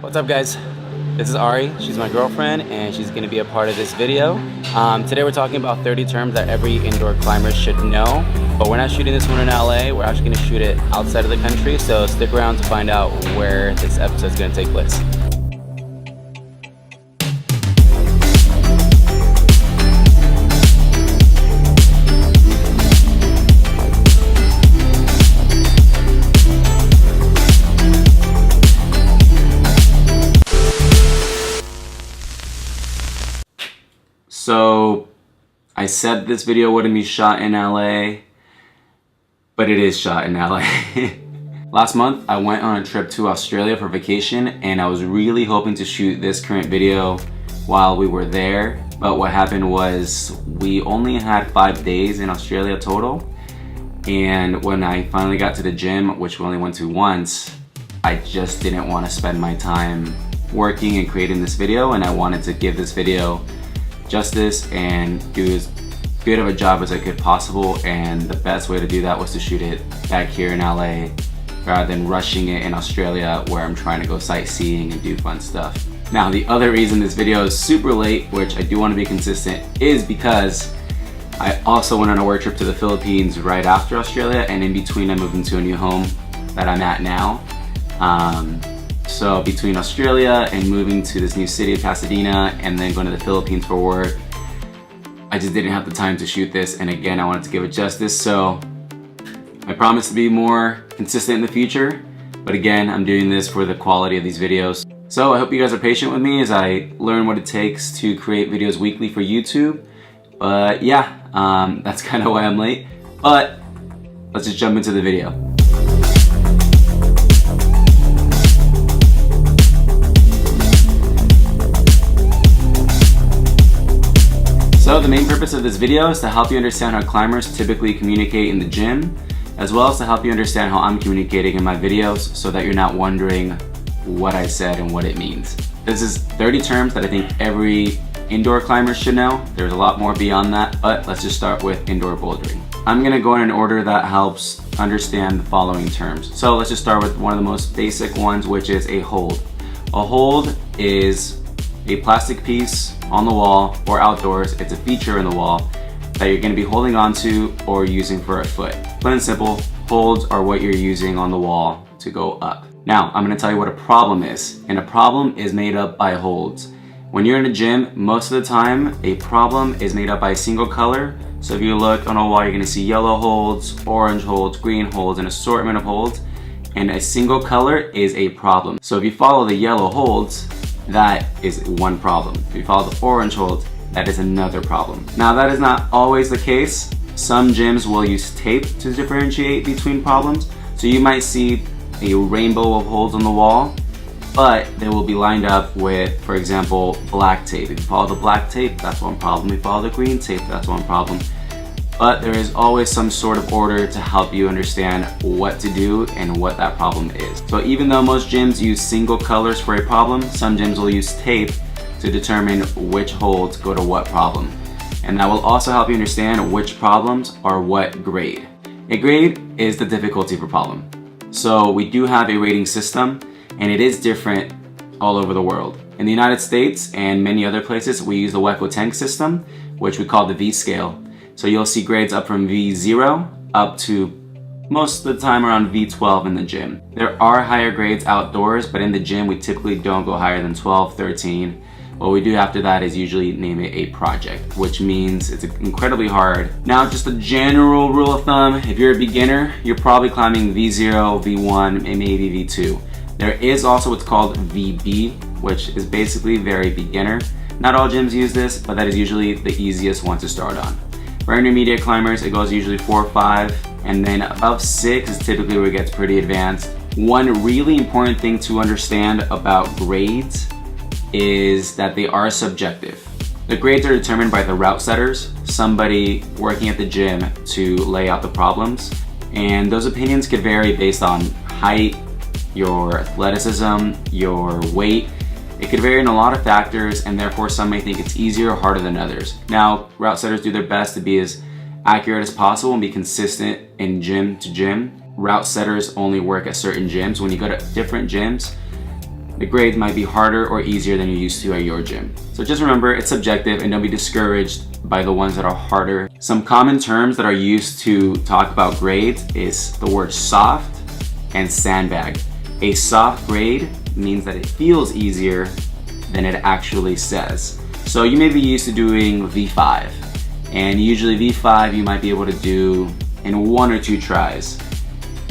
What's up, guys? This is Ari. She's my girlfriend and she's going to be a part of this video. Today we're talking about 30 terms that every indoor climber should know, but we're not shooting this one in LA. We're actually going to shoot it outside of the country, so stick around to find out where this episode is going to take place. So I said this video wouldn't be shot in LA, but it is shot in LA. Last month I went on a trip to Australia for vacation and I was really hoping to shoot this current video while we were there, but what happened was we only had 5 days in Australia total, and when I finally got to the gym, which we only went to once, I just didn't want to spend my time working and creating this video, and I wanted to give this video justice and do as good of a job as I could possible, and the best way to do that was to shoot it back here in LA rather than rushing it in Australia where I'm trying to go sightseeing and do fun stuff. Now, the other reason this video is super late, which I do want to be consistent, is because I also went on a work trip to the Philippines right after Australia, and in between I moved into a new home that I'm at now. So between Australia and moving to this new city of Pasadena and then going to the Philippines for work, I just didn't have the time to shoot this, and again, I wanted to give it justice, so I promise to be more consistent in the future, but again, I'm doing this for the quality of these videos. So I hope you guys are patient with me as I learn what it takes to create videos weekly for YouTube. But yeah, that's kind of why I'm late, but let's just jump into the video. So the main purpose of this video is to help you understand how climbers typically communicate in the gym, as well as to help you understand how I'm communicating in my videos so that you're not wondering what I said and what it means. This is 30 terms that I think every indoor climber should know. There's a lot more beyond that, but let's just start with indoor bouldering. I'm gonna go in an order that helps understand the following terms. So let's just start with one of the most basic ones, which is a hold. A hold is a plastic piece on the wall or outdoors. It's a feature in the wall that you're going to be holding onto or using for a foot. Plain and simple, holds are what you're using on the wall to go up. Now, I'm going to tell you what a problem is, and a problem is made up by holds. When you're in a gym, most of the time, a problem is made up by a single color. So if you look on a wall, you're going to see yellow holds, orange holds, green holds, an assortment of holds, and a single color is a problem. So if you follow the yellow holds, that is one problem. If you follow the orange hold, that is another problem. Now, that is not always the case. Some gyms will use tape to differentiate between problems. So you might see a rainbow of holds on the wall, but they will be lined up with, for example, black tape. If you follow the black tape, that's one problem. If you follow the green tape, that's one problem. But there is always some sort of order to help you understand what to do and what that problem is. So even though most gyms use single colors for a problem, some gyms will use tape to determine which holds go to what problem. And that will also help you understand which problems are what grade. A grade is the difficulty of a problem. So we do have a rating system, and it is different all over the world. In the United States and many other places, we use the Weko Tank system, which we call the V scale. So you'll see grades up from V0 up to most of the time around V12 in the gym. There are higher grades outdoors, but in the gym we typically don't go higher than 12, 13. What we do after that is usually name it a project, which means it's incredibly hard. Now, just a general rule of thumb, if you're a beginner, you're probably climbing V0, V1, and maybe V2. There is also what's called VB, which is basically very beginner. Not all gyms use this, but that is usually the easiest one to start on. For intermediate climbers, it goes usually 4 or 5, and then above 6 is typically where it gets pretty advanced. One really important thing to understand about grades is that they are subjective. The grades are determined by the route setters, somebody working at the gym to lay out the problems, and those opinions could vary based on height, your athleticism, your weight. It could vary in a lot of factors, and therefore some may think it's easier or harder than others. Now, route setters do their best to be as accurate as possible and be consistent in gym to gym. Route setters only work at certain gyms. When you go to different gyms, the grades might be harder or easier than you're used to at your gym. So just remember, it's subjective and don't be discouraged by the ones that are harder. Some common terms that are used to talk about grades is the word soft and sandbag. A soft grade means that it feels easier than it actually says. So you may be used to doing V5, and usually V5 you might be able to do in 1 or 2 tries,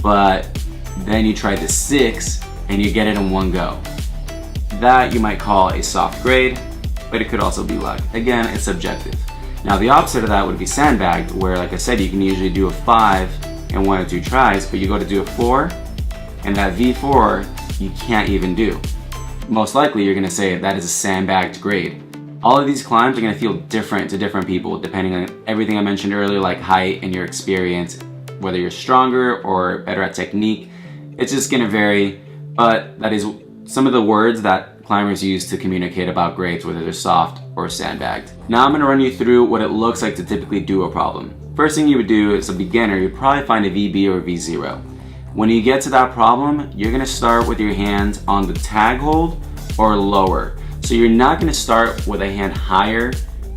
but then you try the 6 and you get it in 1 go. That you might call a soft grade, but it could also be luck. Again, it's subjective. Now the opposite of that would be sandbagged, where like I said, you can usually do a 5 in 1 or 2 tries, but you go to do a 4, and that V4 you can't even do. Most likely you're gonna say that is a sandbagged grade. All of these climbs are gonna feel different to different people depending on everything I mentioned earlier, like height and your experience, whether you're stronger or better at technique. It's just gonna vary, but that is some of the words that climbers use to communicate about grades, whether they're soft or sandbagged. Now I'm gonna run you through what it looks like to typically do a problem. First thing you would do as a beginner, you'd probably find a VB or a V0. When you get to that problem, you're gonna start with your hands on the tag hold or lower. So you're not gonna start with a hand higher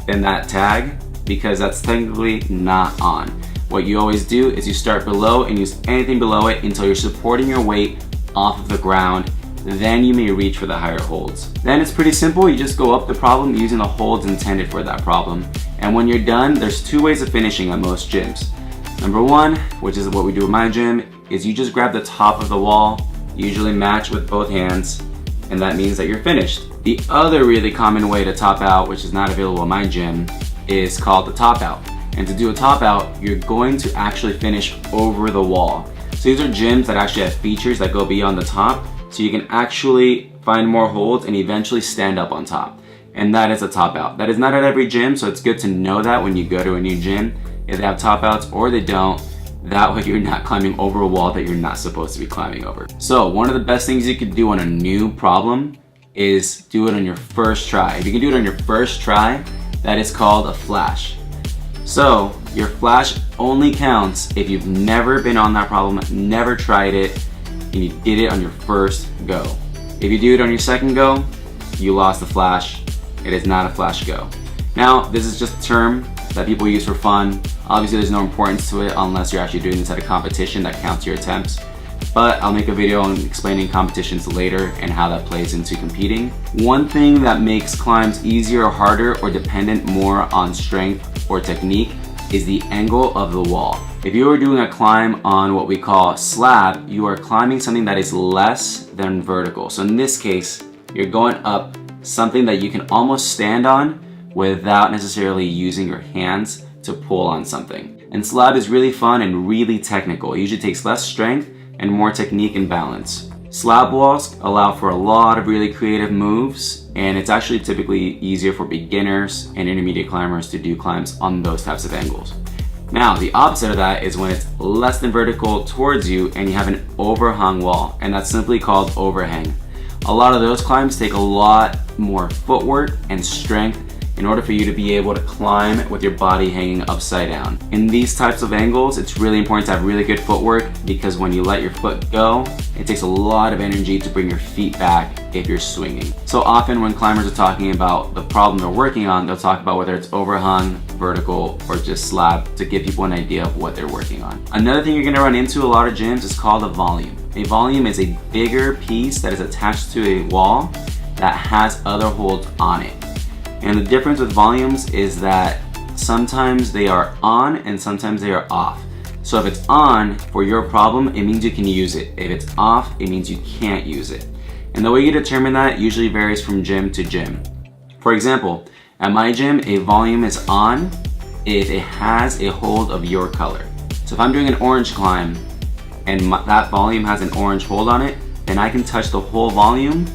than that tag because that's technically not on. What you always do is you start below and use anything below it until you're supporting your weight off of the ground. Then you may reach for the higher holds. Then it's pretty simple. You just go up the problem using the holds intended for that problem. And when you're done, there's 2 ways of finishing at most gyms. Number 1, which is what we do in my gym, is you just grab the top of the wall, usually match with both hands, and that means that you're finished. The other really common way to top out, which is not available in my gym, is called the top out. And to do a top out, you're going to actually finish over the wall. So these are gyms that actually have features that go beyond the top, so you can actually find more holds and eventually stand up on top. And that is a top out. That is not at every gym, so it's good to know that when you go to a new gym, if they have top outs or they don't, that way you're not climbing over a wall that you're not supposed to be climbing over. So one of the best things you could do on a new problem is do it on your first try. If you can do it on your first try, that is called a flash. So your flash only counts if you've never been on that problem, never tried it, and you did it on your first go. If you do it on your second go, you lost the flash. It is not a flash go. Now, this is just a term that people use for fun. Obviously, there's no importance to it unless you're actually doing this at a competition that counts your attempts. But I'll make a video on explaining competitions later and how that plays into competing. One thing that makes climbs easier or harder or dependent more on strength or technique is the angle of the wall. If you are doing a climb on what we call slab, you are climbing something that is less than vertical. So in this case, you're going up something that you can almost stand on without necessarily using your hands to pull on something. And slab is really fun and really technical. It usually takes less strength and more technique and balance. Slab walls allow for a lot of really creative moves, and it's actually typically easier for beginners and intermediate climbers to do climbs on those types of angles. Now, the opposite of that is when it's less than vertical towards you and you have an overhung wall, and that's simply called overhang. A lot of those climbs take a lot more footwork and strength in order for you to be able to climb with your body hanging upside down. In these types of angles, it's really important to have really good footwork because when you let your foot go, it takes a lot of energy to bring your feet back if you're swinging. So often when climbers are talking about the problem they're working on, they'll talk about whether it's overhung, vertical, or just slab to give people an idea of what they're working on. Another thing you're gonna run into a lot of gyms is called a volume. A volume is a bigger piece that is attached to a wall that has other holds on it. And the difference with volumes is that sometimes they are on and sometimes they are off. So if it's on for your problem, it means you can use it. If it's off, it means you can't use it. And the way you determine that usually varies from gym to gym. For example, at my gym, a volume is on if it has a hold of your color. So if I'm doing an orange climb and that volume has an orange hold on it, then I can touch the whole volume,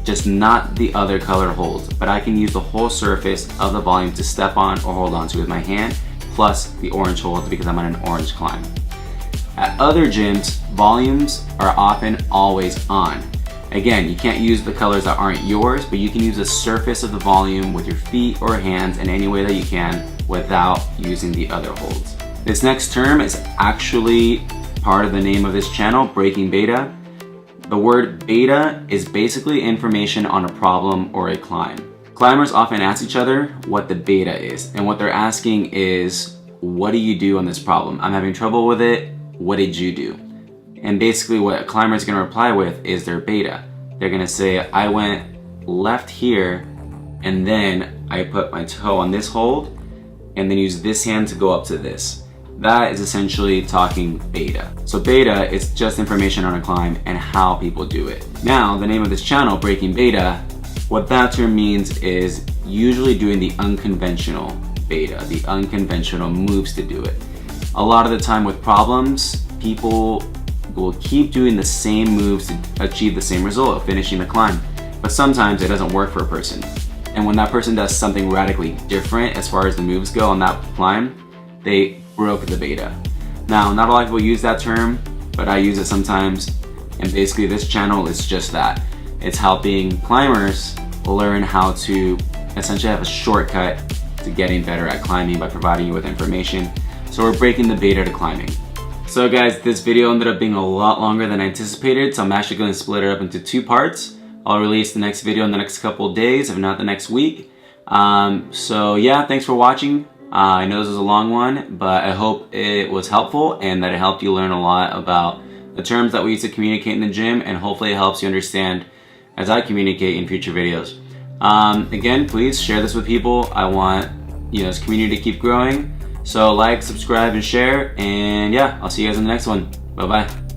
just not the other color holds, but I can use the whole surface of the volume to step on or hold on to with my hand, plus the orange holds because I'm on an orange climb. At other gyms, volumes are often always on. Again, you can't use the colors that aren't yours, but you can use the surface of the volume with your feet or hands in any way that you can without using the other holds. This next term is actually part of the name of this channel, Breaking Beta. The word beta is basically information on a problem or a climb. Climbers often ask each other what the beta is, and what they're asking is, what do you do on this problem? I'm having trouble with it, what did you do? And basically what a climber is going to reply with is their beta. They're going to say, I went left here, and then I put my toe on this hold, and then use this hand to go up to this. That is essentially talking beta. So beta is just information on a climb and how people do it. Now, the name of this channel, Breaking Beta, what that term means is usually doing the unconventional beta, the unconventional moves to do it. A lot of the time with problems, people will keep doing the same moves to achieve the same result of finishing the climb. But sometimes it doesn't work for a person. And when that person does something radically different as far as the moves go on that climb, they broke the beta. Now, not a lot of people use that term, but I use it sometimes. And basically this channel is just that. It's helping climbers learn how to essentially have a shortcut to getting better at climbing by providing you with information. So we're breaking the beta to climbing. So guys, this video ended up being a lot longer than I anticipated, so I'm actually going to split it up into 2 parts. I'll release the next video in the next couple of days, if not the next week. So yeah, thanks for watching. I know this was a long one, but I hope it was helpful and that it helped you learn a lot about the terms that we use to communicate in the gym, and hopefully it helps you understand as I communicate in future videos. Again, please share this with people. I want this community to keep growing. So like, subscribe, and share, and yeah, I'll see you guys in the next one. Bye-bye.